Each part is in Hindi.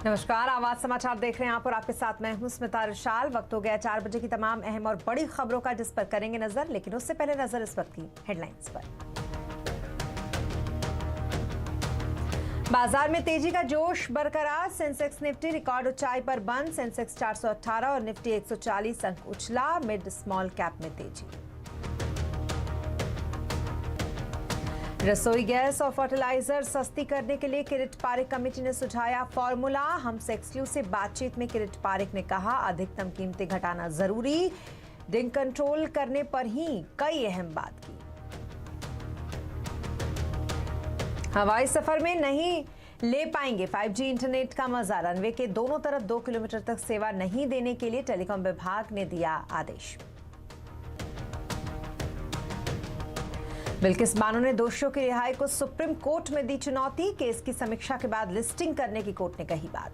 नमस्कार, आवाज समाचार देख रहे हैं आप और आपके साथ मैं हूं स्मिता रिशाल। वक्त हो गया 4 बजे की तमाम अहम और बड़ी खबरों का, जिस पर करेंगे नजर, लेकिन उससे पहले नजर इस वक्त की हेडलाइंस पर। बाजार में तेजी का जोश बरकरार, सेंसेक्स निफ्टी रिकॉर्ड ऊंचाई पर बंद। सेंसेक्स 418 और निफ्टी 140 अंक उछला। मिड स्मॉल कैप में तेजी। रसोई गैस और फर्टिलाइजर सस्ती करने के लिए किरिट पारिक कमेटी ने सुझाया फॉर्मूला। हमसे एक्सक्लूसिव बातचीत में किरिट पारिक ने कहा, अधिकतम कीमतें घटाना जरूरी, डिंग कंट्रोल करने पर ही कई अहम बात की। हवाई सफर में नहीं ले पाएंगे 5G इंटरनेट का मजा। रनवे के दोनों तरफ 2 किलोमीटर तक सेवा नहीं देने के लिए टेलीकॉम विभाग ने दिया आदेश। बिल्किस बानो ने दोषियों की रिहाई को सुप्रीम कोर्ट में दी चुनौती। केस की समीक्षा के बाद लिस्टिंग करने की कोर्ट ने कही बात।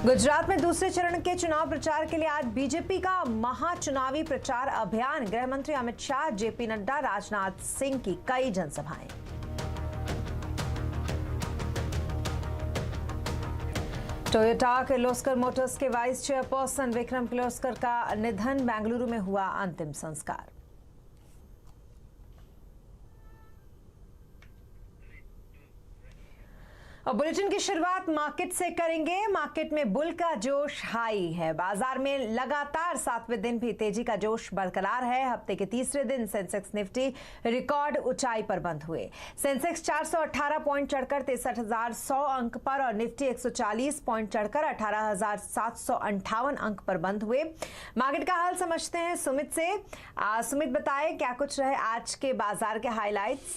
गुजरात में दूसरे चरण के चुनाव प्रचार के लिए आज बीजेपी का महाचुनावी प्रचार अभियान। गृह मंत्री अमित शाह, जेपी नड्डा, राजनाथ सिंह की कई जनसभाएं। टोयोटा किर्लोस्कर मोटर्स के वाइस चेयरपर्सन विक्रम किर्लोस्कर का निधन। बेंगलुरु में हुआ अंतिम संस्कार। और बुलेटिन की शुरुआत मार्केट से करेंगे। मार्केट में बुल का जोश हाई है। बाजार में लगातार 7वें दिन भी तेजी का जोश बरकरार है। हफ्ते के तीसरे दिन सेंसेक्स निफ्टी रिकॉर्ड ऊंचाई पर बंद हुए। सेंसेक्स 418 पॉइंट चढ़कर 63,100 अंक पर और निफ्टी 140 पॉइंट चढ़कर 18,758 अंक पर बंद हुए। मार्केट का हाल समझते हैं सुमित से। सुमित, बताए क्या कुछ रहे आज के बाजार के हाईलाइट्स।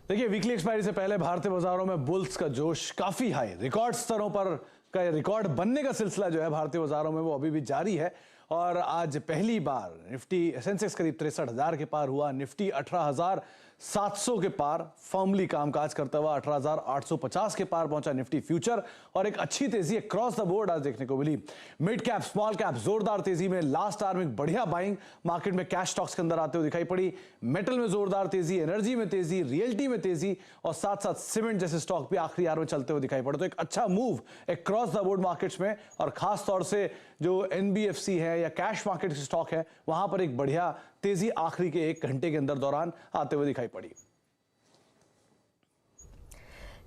देखिए, वीकली एक्सपायरी से पहले भारतीय बाजारों में बुल्स का जोश काफी हाई, रिकॉर्ड स्तरों पर का रिकॉर्ड बनने का सिलसिला जो है भारतीय बाजारों में वो अभी भी जारी है। और आज पहली बार निफ्टी सेंसेक्स करीब 63,000 के पार हुआ। निफ्टी 18,700 के पार फर्मली कामकाज करता हुआ 18,850 के पार पहुंचा निफ्टी फ्यूचर। और एक अच्छी तेजी क्रॉस द बोर्ड आज देखने को मिली। मिड कैप, स्मॉल कैप जोरदार तेजी में। लास्ट आवर में बढ़िया बाइंग मार्केट में कैश स्टॉक्स के अंदर आते हुए दिखाई पड़ी। मेटल में जोरदार तेजी, एनर्जी में तेजी, रियल्टी में तेजी और साथ साथ सीमेंट जैसे स्टॉक भी आखिरी आवर में चलते हुए दिखाई पड़े। तो एक अच्छा मूव एक क्रॉस द बोर्ड मार्केट्स में, और खास तौर से जो एनबीएफसी है या कैश मार्केट स्टॉक है, वहां पर एक बढ़िया तेजी आखिरी के 1 घंटे के अंदर दौरान आते हुए दिखाई पड़ी।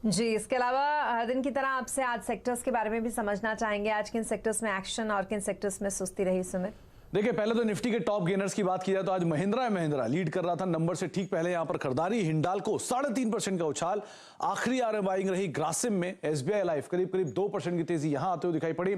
जी, इसके अलावा दिन की तरह आपसे आज सेक्टर्स के बारे में भी समझना चाहेंगे। आज किन सेक्टर्स में एक्शन और किन सेक्टर्स में सुस्ती रही सुमित? देखिए, पहले तो निफ्टी के टॉप गेनर्स की बात की जाए तो आज महिंद्रा लीड कर रहा था। नंबर से ठीक पहले यहां पर खरीदारी। हिंडाल्को 3.5% का उछाल। आखिरी आर बाइंग रही ग्रासिम में। एसबीआई लाइफ करीब 2% की तेजी यहां आते हुए दिखाई पड़ी।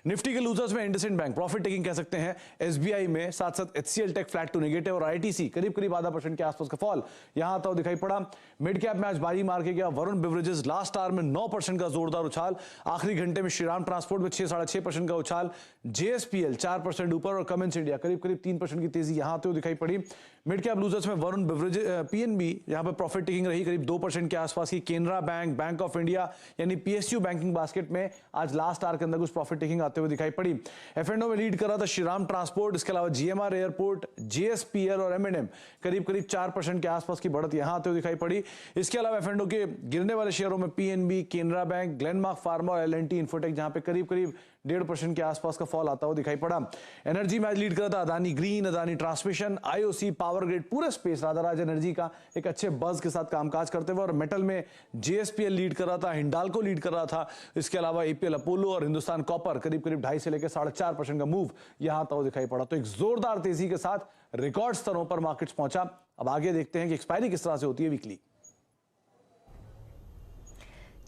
निफ्टी के लूजर्स में इंडसइंड बैंक प्रॉफिट टेकिंग कह सकते हैं। एसबीआई में साथ साथ HCL Tech flat to negative और आईटीसी करीब 0.5% के आसपास का फॉल यहां आता हुआ दिखाई पड़ा। मिड कैप में आज बाजी मार के गया वरुण बेवरेजेस। लास्ट आवर में 9% का जोरदार उछाल। आखिरी घंटे में श्रीराम ट्रांसपोर्ट में 6.5% का उछाल। जेएसपीएल 4% ऊपर और कमेंस इंडिया करीब 3% की तेजी यहां आते हुए दिखाई पड़ी। मिड कैप लूजर्स में वरुण बेवरेज, पीएनबी यहां पर प्रॉफिट टेकिंग रही करीब 2% के आसपास की। Canara bank, bank of India यानी पीएसयू बैंकिंग बास्केट में आज लास्ट आवर के अंदर कुछ प्रॉफिट टेकिंग आते हुए दिखाई पड़ी। एफएनओ में लीड कर रहा था श्रीराम ट्रांसपोर्ट। इसके अलावा जीएमआर एयरपोर्ट, जेएसपीएल और एमएनएम करीब 4% के आसपास की बढ़त यहां आते हुए दिखाई पड़ी। इसके अलावा एफएनओ के गिरने वाले शेयरों में PNB, Canara bank, Glenmark pharma और एलएनटी इन्फोटेक जहां पे करीब 1.5% के आसपास का फॉल आता हुआ दिखाई पड़ा। एनर्जी में आज लीड कर रहा था Adani green, Adani transmission, IOC, power grid, पूरे स्पेस राधाराज एनर्जी का एक अच्छे बज के साथ कामकाज करते हुए। और मेटल में जेएसपीएल लीड कर रहा था, हिंडाल्को लीड कर रहा था। इसके अलावा एपीएल अपोलो और हिंदुस्तान कॉपर करीब 2.5 से लेकर 4.5% का मूव यहां आता हुआ दिखाई पड़ा। तो एक जोरदार तेजी के साथ रिकॉर्ड स्तरों पर मार्केट्स पहुंचा। अब आगे देखते हैं कि एक्सपायरी किस तरह से होती है वीकली।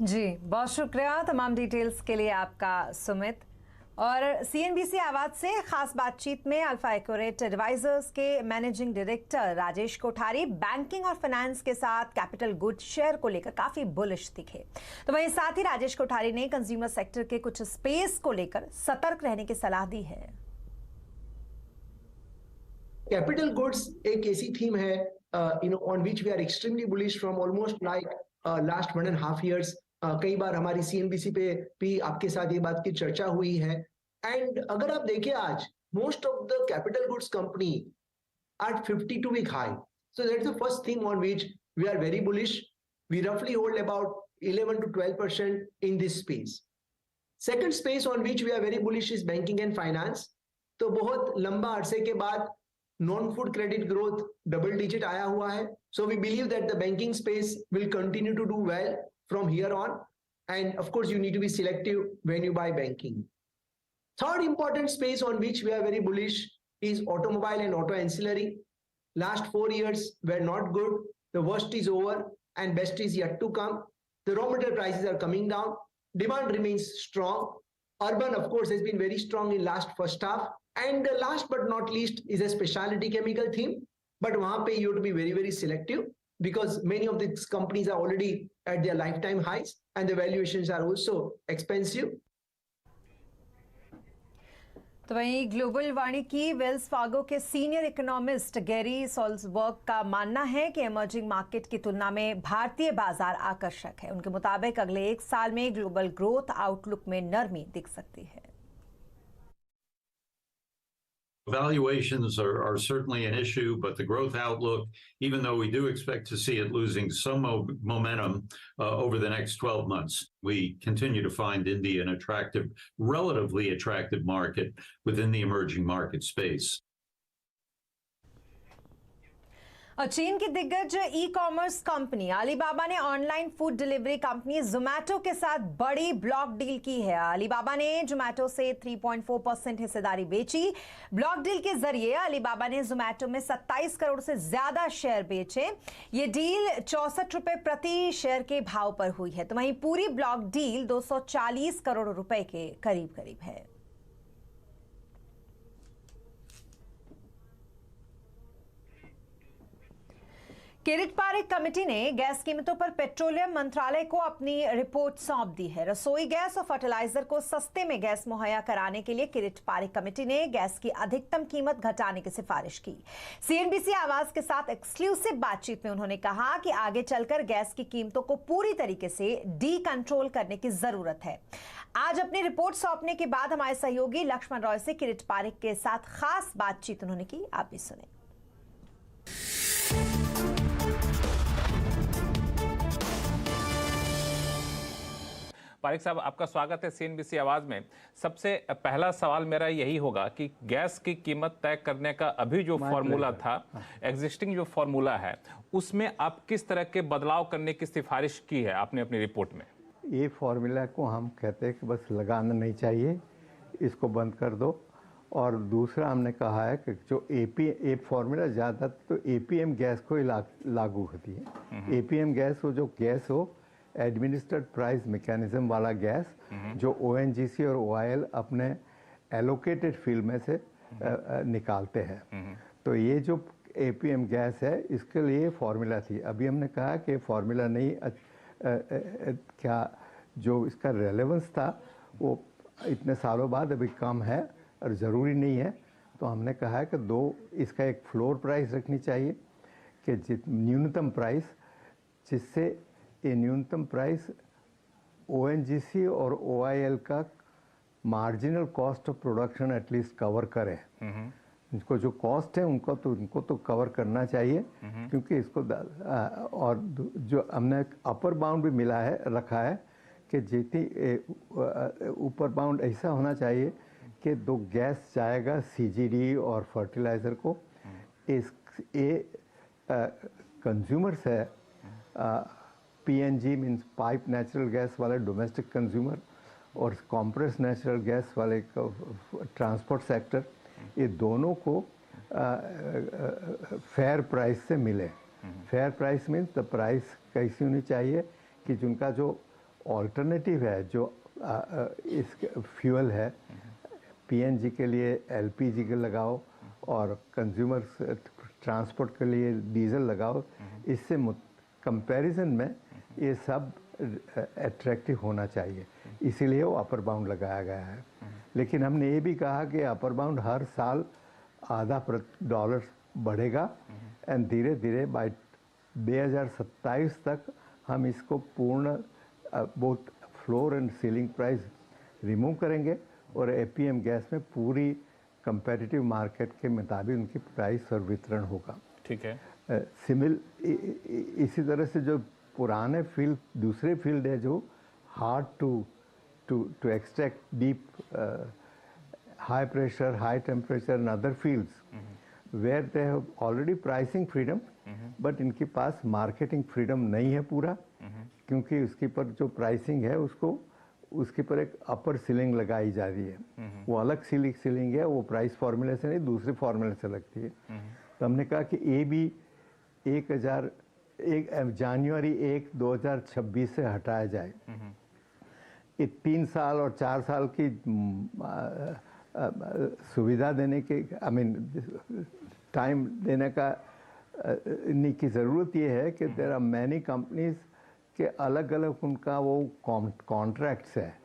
जी, बहुत शुक्रिया तमाम डिटेल्स के लिए आपका सुमित। और सीएनबीसी आवाज से खास बातचीत में अल्फा एक्यूरेट एडवाइजर्स के managing director Rajesh Kothari banking और फाइनेंस के साथ कैपिटल गुड्स शेयर को लेकर काफी बुलिश दिखे। तो वहीं साथ ही राजेश कोठारी ने कंज्यूमर सेक्टर के कुछ स्पेस को लेकर सतर्क रहने की सलाह दी है। कैपिटल गुड्स एक ऐसी थीम है on which we are extremely bullish from almost like last 1.5 years। कई बार हमारी सीएनबीसी पे भी आपके साथ ये बात की चर्चा हुई है। एंड अगर आप देखिए आज most of the capital goods company at 52-week high, so that's the first thing on which we are very bullish। We roughly hold about 11 to 12% in this space. Second space on which we are very bullish is banking and finance. तो बहुत लंबा अरसे के बाद non food credit growth double digit आया हुआ है. So we believe that the banking space will continue to do well from here on. And of course, you need to be selective when you buy banking. Third important space on which we are very bullish is automobile and auto ancillary. Last 4 years were not good. The worst is over and best is yet to come. The raw material prices are coming down. Demand remains strong. Urban, of course, has been very strong in last first half. And the last but not least is a specialty chemical theme. But वहाँ पे you have to be very, very selective because many of these companies are already at their lifetime highs and the valuations are also expensive. तो वहीं ग्लोबल वानिकी वेल्स फार्गो के सीनियर इकोनॉमिस्ट गैरी सॉल्जबर्ग का मानना है कि इमर्जिंग मार्केट की तुलना में भारतीय बाजार आकर्षक है. उनके मुताबिक अगले 1 साल में ग्लोबल ग्रोथ आउटलुक में नरमी दिख सकती है. Valuations are certainly an issue, but the growth outlook, even though we do expect to see it losing some momentum over the next 12 months, we continue to find India an attractive, relatively attractive market within the emerging market space. और चीन की दिग्गज ई कॉमर्स कंपनी अलीबाबा ने online food delivery company Zomato के साथ बड़ी ब्लॉक डील की है. अलीबाबा ने जोमैटो से 3.4% हिस्सेदारी बेची. ब्लॉक डील के जरिए अलीबाबा ने जोमैटो में 27 करोड़ से ज्यादा शेयर बेचे. ये डील 64 रुपए प्रति शेयर के भाव पर हुई है. तो वहीं पूरी ब्लॉक डील 240 करोड़ रुपए के करीब करीब है. किरीट पारेख कमेटी ने गैस कीमतों पर पेट्रोलियम मंत्रालय को अपनी रिपोर्ट सौंप दी है. रसोई गैस और फर्टिलाइजर को सस्ते में गैस मुहैया कराने के लिए किरीट पारेख कमेटी ने गैस की अधिकतम कीमत घटाने की सिफारिश की. सीएनबीसी आवाज के साथ एक्सक्लूसिव बातचीत में उन्होंने कहा कि आगे चलकर गैस की कीमतों को पूरी तरीके से डी कंट्रोल करने की जरूरत है. आज अपनी रिपोर्ट सौंपने के बाद हमारे सहयोगी लक्ष्मण रॉय से किरीट पारेख के साथ खास बातचीत उन्होंने की. आप भी सुने. पारेख साहब, आपका स्वागत है सीएनबीसी आवाज में. सबसे पहला सवाल मेरा यही होगा कि गैस की कीमत तय करने का अभी जो फॉर्मूला था, एग्जिस्टिंग जो फॉर्मूला है, उसमें आप किस तरह के बदलाव करने की सिफारिश की है आपने अपनी रिपोर्ट में? ये फॉर्मूला को हम कहते हैं कि बस लगाना नहीं चाहिए, इसको बंद कर दो. और दूसरा हमने कहा है कि जो ए फॉर्मूला ज़्यादा तो एपीएम गैस को ही लागू होती है. एपीएम गैस वो जो गैस हो, एडमिनिस्ट्रेड प्राइस मैकेनिज्म वाला गैस, जो ओएनजीसी और ओआईएल अपने एलोकेटेड फील्ड में से निकालते हैं. तो ये जो एपीएम गैस है, इसके लिए फार्मूला थी. अभी हमने कहा कि फार्मूला नहीं, क्या जो इसका रेलेवेंस था वो इतने सालों बाद अभी कम है और ज़रूरी नहीं है. तो हमने कहा है कि इसका एक फ्लोर प्राइस रखनी चाहिए कि न्यूनतम प्राइस, जिससे ये न्यूनतम प्राइस ओएनजीसी और ओआईएल का marginal cost of production at least cover करे. इनको जो कॉस्ट है उनको तो कवर करना चाहिए, क्योंकि इसको और जो हमने अपर बाउंड भी रखा है कि जितनी ऊपर बाउंड ऐसा होना चाहिए कि दो गैस जाएगा सीजीडी और फर्टिलाइज़र को, कंज्यूमर्स है PNG means pipe natural gas वाले डोमेस्टिक कंज्यूमर और कॉम्प्रेस नेचुरल गैस वाले ट्रांसपोर्ट सेक्टर, ये दोनों को फेयर प्राइस से मिले. Fair price means the price कैसी होनी चाहिए कि जिनका जो ऑल्टरनेटिव है, जो इस फ्यूल है, पीएनजी के लिए एलपीजी के लगाओ और कंज्यूमर ट्रांसपोर्ट के लिए डीजल लगाओ. इससे कंपैरिजन में ये सब अट्रैक्टिव होना चाहिए, इसीलिए वो अपर बाउंड लगाया गया है. लेकिन हमने ये भी कहा कि अपर बाउंड हर साल $0.5 बढ़ेगा एंड धीरे धीरे बाय 2027 तक हम इसको पूर्ण both floor and ceiling price remove करेंगे और एपीएम गैस में पूरी कंपेटिटिव मार्केट के मुताबिक उनकी प्राइस और वितरण होगा. ठीक है. इसी तरह से जो पुराने फील्ड, दूसरे फील्ड है जो hard to extract deep high pressure, high temperature and other fields where they have already pricing freedom, but इनके पास marketing freedom नहीं है पूरा, क्योंकि उसके पर जो pricing है उसके पर एक upper ceiling लगाई जा रही है। वो अलग ceiling है, वो price formula से नहीं, दूसरे formula से लगती है। तो हमने कहा कि ये भी जनवरी 1, 2026 से हटाया जाए। ये 3 साल और 4 साल की सुविधा देने के टाइम देने की ज़रूरत ये है कि देयर आर मैनी कंपनीज के अलग अलग उनका वो कॉन्ट्रैक्ट्स है,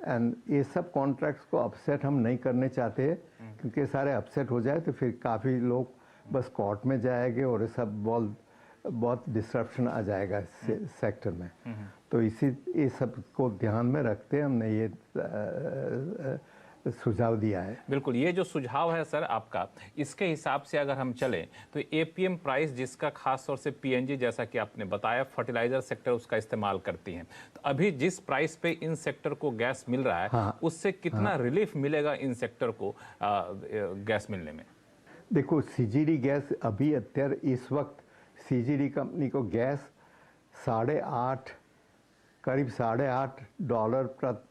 एंड ये सब कॉन्ट्रैक्ट्स को अपसेट हम नहीं करने चाहते, क्योंकि सारे अपसेट हो जाए तो फिर काफ़ी लोग बस कोर्ट में जाएंगे और ये सब बहुत डिस्ट्रप्शन आ जाएगा सेक्टर में। तो ये सब को ध्यान में रखते हमने ये सुझाव दिया है। बिल्कुल, ये जो सुझाव है सर आपका, इसके हिसाब से अगर हम चलें तो एपीएम प्राइस, जिसका खास तौर से पीएनजी जैसा कि आपने बताया फर्टिलाइजर सेक्टर उसका इस्तेमाल करती हैं, तो अभी जिस प्राइस पे इन सेक्टर को गैस मिल रहा है, हाँ, उससे कितना रिलीफ मिलेगा इन सेक्टर को गैस मिलने में? देखो, सीजीडी गैस अभी इस वक्त सीजीडी कंपनी को गैस करीब $8.5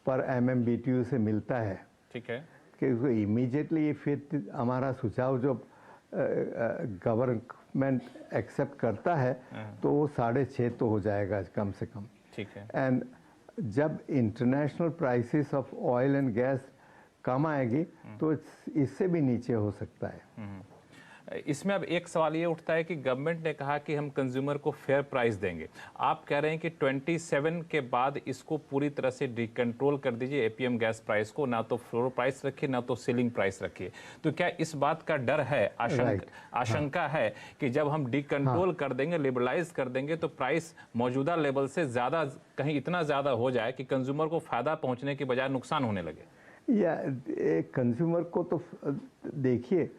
पर MMBTU से मिलता है। ठीक है, कि उसको इमीडिएटली फिर हमारा सुझाव जो गवर्नमेंट एक्सेप्ट करता है तो वो 6.5 तो हो जाएगा कम से कम। ठीक है, एंड जब international prices of oil and gas कम आएगी तो इससे भी नीचे हो सकता है। इसमें अब एक सवाल ये उठता है कि गवर्नमेंट ने कहा कि हम कंज्यूमर को फेयर प्राइस देंगे, आप कह रहे हैं कि 27 के बाद इसको पूरी तरह से डिकंट्रोल कर दीजिए एपीएम गैस प्राइस को, ना तो फ्लोर प्राइस रखिए ना तो सीलिंग प्राइस रखिए। तो क्या इस बात का डर है, आशंका है कि जब हम डिकंट्रोल कर देंगे, लिबरलाइज कर देंगे, तो प्राइस मौजूदा लेवल से ज़्यादा, कहीं इतना ज़्यादा हो जाए कि कंज्यूमर को फ़ायदा पहुँचने के बजाय नुकसान होने लगे? या कंज्यूमर को तो देखिए,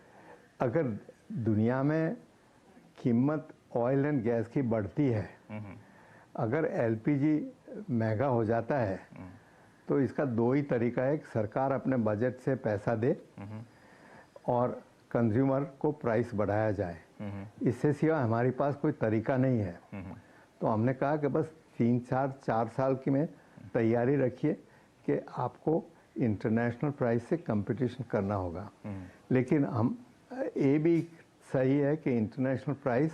अगर दुनिया में कीमत ऑयल एंड गैस की बढ़ती है, अगर एलपीजी महंगा हो जाता है तो इसका 2 ही तरीका है, सरकार अपने बजट से पैसा दे और कंज्यूमर को प्राइस बढ़ाया जाए। इससे सिवा हमारे पास कोई तरीका नहीं है। तो हमने कहा कि बस 4 साल की में तैयारी रखिए कि आपको इंटरनेशनल प्राइस से कंपटीशन करना होगा। लेकिन हम ये भी सही है कि इंटरनेशनल प्राइस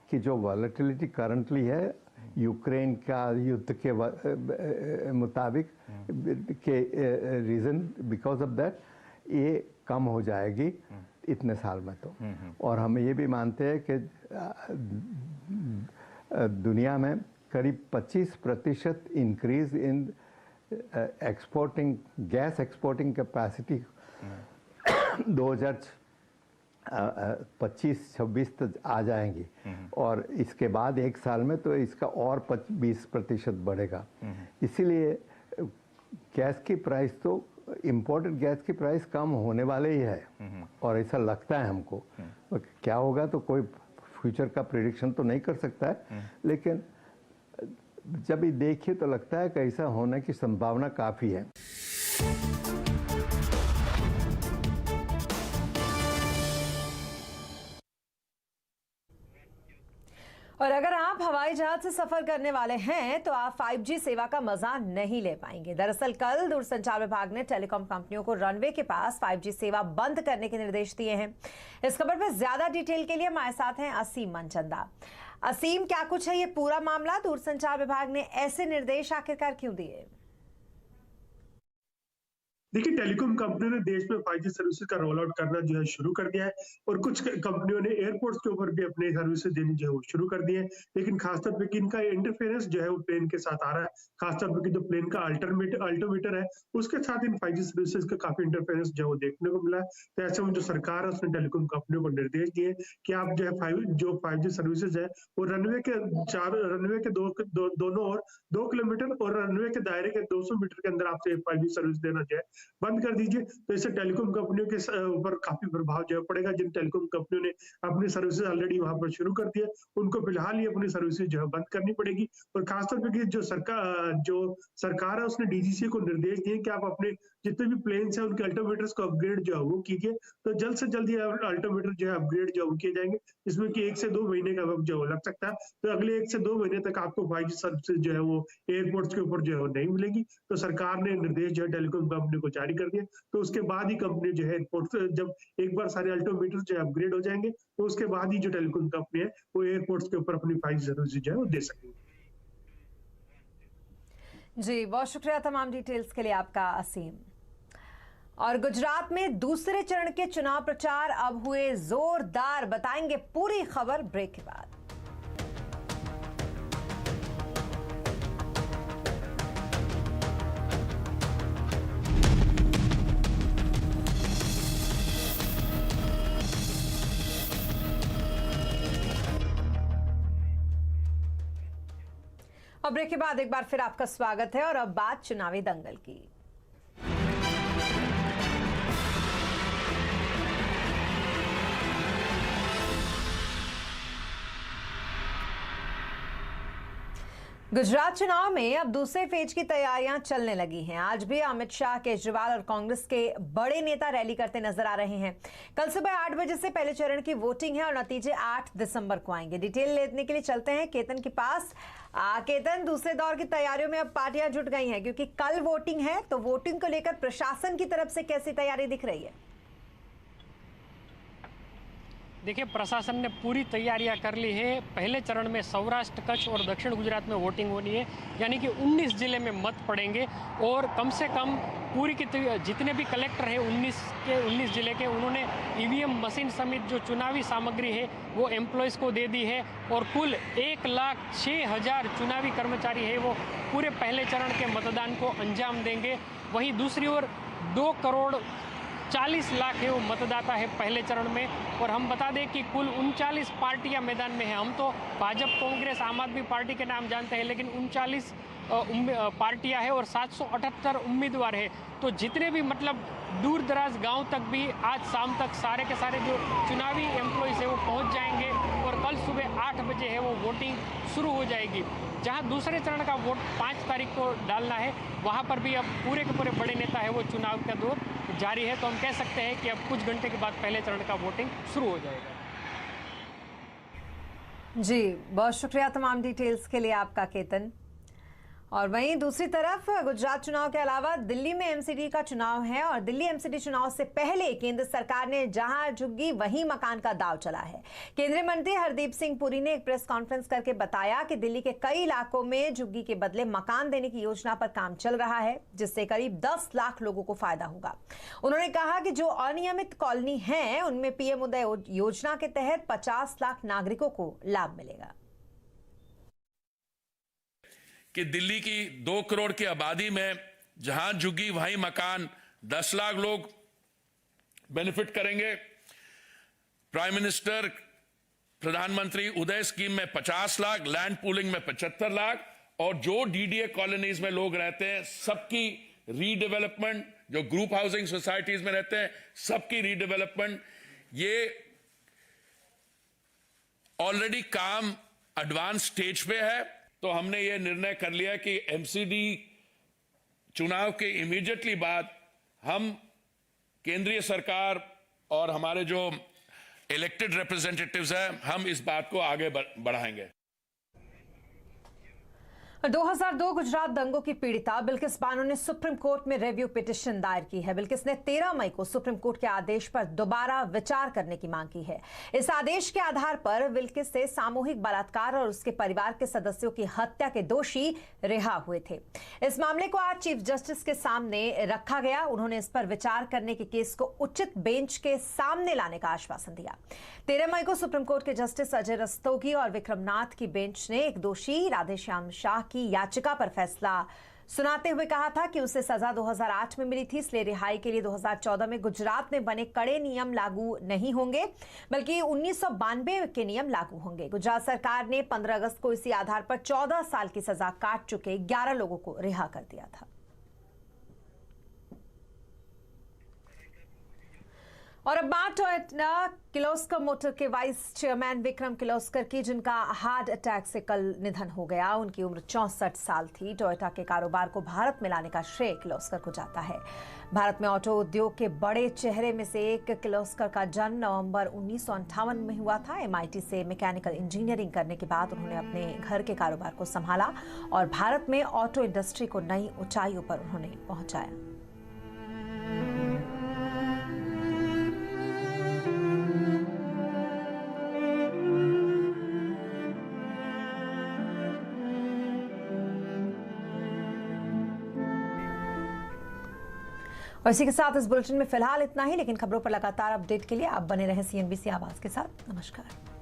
की जो वॉलेटिलिटी करंटली है यूक्रेन का युद्ध के मुताबिक के रीज़न, बिकॉज ऑफ दैट ये कम हो जाएगी इतने साल में। तो और हम ये भी मानते हैं कि दुनिया में करीब 25% increase in gas exporting capacity 2025-26 तक आ जाएंगी, और इसके बाद 1 साल में तो इसका और 20% बढ़ेगा। इसीलिए गैस की प्राइस तो, इम्पोर्टेड गैस की प्राइस कम होने वाले ही है, और ऐसा लगता है हमको। क्या होगा तो कोई फ्यूचर का प्रेडिक्शन तो नहीं कर सकता है, लेकिन जब ये देखिए तो लगता है कि ऐसा होने की संभावना काफ़ी है। और अगर आप हवाई जहाज से सफर करने वाले हैं तो आप 5G सेवा का मजा नहीं ले पाएंगे। दरअसल कल दूरसंचार विभाग ने टेलीकॉम कंपनियों को रनवे के पास 5G सेवा बंद करने के निर्देश दिए हैं। इस खबर पर ज्यादा डिटेल के लिए हमारे साथ हैं असीम मनचंदा। असीम, क्या कुछ है ये पूरा मामला? दूरसंचार विभाग ने ऐसे निर्देश आखिरकार क्यों दिए? देखिए, टेलीकॉम कंपनियों ने देश में 5G सर्विसेज का रोल आउट करना जो है शुरू कर दिया है, और कुछ कंपनियों ने एयरपोर्ट्स के ऊपर भी अपने सर्विसेज देनी जो है वो शुरू कर दिए हैं। लेकिन खासतौर पे कि इनका इंटरफेरेंस जो है वो प्लेन के साथ आ रहा है, खासतौर पे कि जो प्लेन का अल्टीमीटर है उसके साथ इन 5G सर्विसेज का काफी इंटरफेरेंस जो है वो देखने को मिला है। तो ऐसे में जो सरकार है उसने टेलीकॉम कंपनियों को निर्देश दिए कि आप जो है 5G सर्विसेज है वो रनवे के दोनों ओर 2 किलोमीटर और रनवे के दायरे के 200 मीटर के अंदर आपसे 5G सर्विस देना जो है बंद कर दीजिए, तो इससे टेलीकॉम कंपनियों के ऊपर काफी प्रभाव जो है पड़ेगा। जिन टेलीकॉम कंपनियों ने अपनी सर्विसेज ऑलरेडी वहां पर शुरू कर दिया, उनको फिलहाल ही अपनी सर्विसेज जो है बंद करनी पड़ेगी। और खासतौर पर जो सरकार है उसने डीजीसीए को निर्देश दिए कि आप अपने जितने भी प्लेन्स हैं उनके अल्टोमीटर्स को अपग्रेड जो है वो कीजिए। तो जल्द से जल्द ये अल्टोमीटर जो है अपग्रेड जो है वो किए जाएंगे, इसमें कि 1 से 2 महीने का वक्त जो है लग सकता है। तो अगले 1 से 2 महीने तक आपको 5G सर्विसेज जो है वो एयरपोर्ट्स के ऊपर जो है वो नहीं मिलेगी। तो सरकार ने निर्देश जो है टेलीकॉम कंपनी को जारी कर दिया। तो उसके बाद ही कंपनी जो है एयरपोर्ट जब एक बार सारे अल्टोमीटर जो है अपग्रेड हो जाएंगे, तो उसके बाद ही जो टेलीकॉम कंपनी है वो एयरपोर्ट्स के ऊपर अपनी 5G सर्विसेज जो है वो दे सकेंगे। जी, बहुत शुक्रिया तमाम डिटेल्स के लिए आपका असीम। और गुजरात में दूसरे चरण के चुनाव प्रचार अब हुए जोरदार, बताएंगे पूरी खबर ब्रेक के बाद। और ब्रेक के बाद एक बार फिर आपका स्वागत है और अब बात चुनावी दंगल की। गुजरात चुनाव में अब दूसरे फेज की तैयारियां चलने लगी हैं। आज भी अमित शाह, केजरीवाल और कांग्रेस के बड़े नेता रैली करते नजर आ रहे हैं। कल सुबह 8 बजे से पहले चरण की वोटिंग है और नतीजे 8 दिसंबर को आएंगे। डिटेल लेने के लिए चलते हैं केतन के पास। केतन, दूसरे दौर की तैयारियों में अब पार्टियां जुट गई हैं क्योंकि कल वोटिंग है, तो वोटिंग को लेकर प्रशासन की तरफ से कैसी तैयारी दिख रही है? देखिए, प्रशासन ने पूरी तैयारियां कर ली है। पहले चरण में सौराष्ट्र, कच्छ और दक्षिण गुजरात में वोटिंग होनी है, यानी कि 19 जिले में मत पड़ेंगे और कम से कम पूरी की जितने भी कलेक्टर हैं 19 जिले के, उन्होंने ईवीएम मशीन समेत जो चुनावी सामग्री है वो एम्प्लॉयज़ को दे दी है और कुल 1,06,000 चुनावी कर्मचारी है वो पूरे पहले चरण के मतदान को अंजाम देंगे। वहीं दूसरी ओर 2,40,00,000 है वो मतदाता है पहले चरण में। और हम बता दें कि कुल 39 पार्टियां मैदान में हैं। हम तो भाजपा, कांग्रेस, आम आदमी पार्टी के नाम जानते हैं, लेकिन 39 पार्टियां हैं और 778 उम्मीदवार हैं। तो जितने भी मतलब दूर दराज गांव तक भी आज शाम तक सारे के सारे जो चुनावी एम्प्लॉयज़ है वो पहुंच जाएंगे और कल सुबह 8 बजे है वो वोटिंग शुरू हो जाएगी। जहां दूसरे चरण का वोट 5 तारीख को डालना है, वहां पर भी अब पूरे के पूरे बड़े नेता है वो चुनाव का दौर जारी है। तो हम कह सकते हैं कि अब कुछ घंटे के बाद पहले चरण का वोटिंग शुरू हो जाएगा। जी, बहुत शुक्रिया तमाम डिटेल्स के लिए आपका केतन। और वहीं दूसरी तरफ गुजरात चुनाव के अलावा दिल्ली में एमसीडी का चुनाव है और दिल्ली एमसीडी चुनाव से पहले केंद्र सरकार ने जहां झुग्गी वहीं मकान का दांव चला है। केंद्रीय मंत्री हरदीप सिंह पुरी ने एक प्रेस कॉन्फ्रेंस करके बताया कि दिल्ली के कई इलाकों में झुग्गी के बदले मकान देने की योजना पर काम चल रहा है, जिससे करीब 10 लाख लोगों को फायदा होगा। उन्होंने कहा कि जो अनियमित कॉलोनी है उनमें पीएम उदय योजना के तहत 50 लाख नागरिकों को लाभ मिलेगा। कि दिल्ली की 2 करोड़ की आबादी में जहां झुग्गी वहीं मकान 10 लाख लोग बेनिफिट करेंगे। प्राइम मिनिस्टर प्रधानमंत्री उदय स्कीम में 50 लाख, लैंड पूलिंग में 75 लाख और जो डीडीए कॉलोनीज में लोग रहते हैं सबकी रीडेवलपमेंट, जो ग्रुप हाउसिंग सोसाइटीज में रहते हैं सबकी रीडेवलपमेंट, ये ऑलरेडी काम एडवांस स्टेज पे है। तो हमने ये निर्णय कर लिया कि एमसीडी चुनाव के इमीडिएटली बाद हम केंद्रीय सरकार और हमारे जो इलेक्टेड रिप्रेजेंटेटिव्स हैं हम इस बात को आगे बढ़ाएंगे। 2002 गुजरात दंगों की पीड़िता बिल्किस बानो ने सुप्रीम कोर्ट में रिव्यू पिटीशन दायर की है। बिल्किस ने 13 मई को सुप्रीम कोर्ट के आदेश पर दोबारा विचार करने की मांग की है। इस आदेश के आधार पर बिल्किस से सामूहिक बलात्कार और उसके परिवार के सदस्यों की हत्या के दोषी रिहा हुए थे। इस मामले को आज चीफ जस्टिस के सामने रखा गया। उन्होंने इस पर विचार करने के केस को उचित बेंच के सामने लाने का आश्वासन दिया। 13 मई को सुप्रीम कोर्ट के जस्टिस अजय रस्तोगी और विक्रमनाथ की बेंच ने एक दोषी राधेश्याम शाह की याचिका पर फैसला सुनाते हुए कहा था कि उसे सजा 2008 में मिली थी, इसलिए रिहाई के लिए 2014 में गुजरात में बने कड़े नियम लागू नहीं होंगे बल्कि 1992 के नियम लागू होंगे। गुजरात सरकार ने 15 अगस्त को इसी आधार पर 14 साल की सजा काट चुके 11 लोगों को रिहा कर दिया था। और अब बात टोयोटा किर्लोस्कर मोटर के वाइस चेयरमैन विक्रम किर्लोस्कर की, जिनका हार्ट अटैक से कल निधन हो गया। उनकी उम्र 64 साल थी। टोयोटा के कारोबार को भारत में लाने का श्रेय किर्लोस्कर को जाता है। भारत में ऑटो उद्योग के बड़े चेहरे में से एक किर्लोस्कर का जन्म नवंबर 1958 में हुआ था। MIT से मैकेनिकल इंजीनियरिंग करने के बाद उन्होंने अपने घर के कारोबार को संभाला और भारत में ऑटो इंडस्ट्री को नई ऊंचाइयों पर उन्होंने पहुंचाया। और इसी के साथ इस बुलेटिन में फिलहाल इतना ही, लेकिन खबरों पर लगातार अपडेट के लिए आप बने रहें CNBC आवाज के साथ। नमस्कार।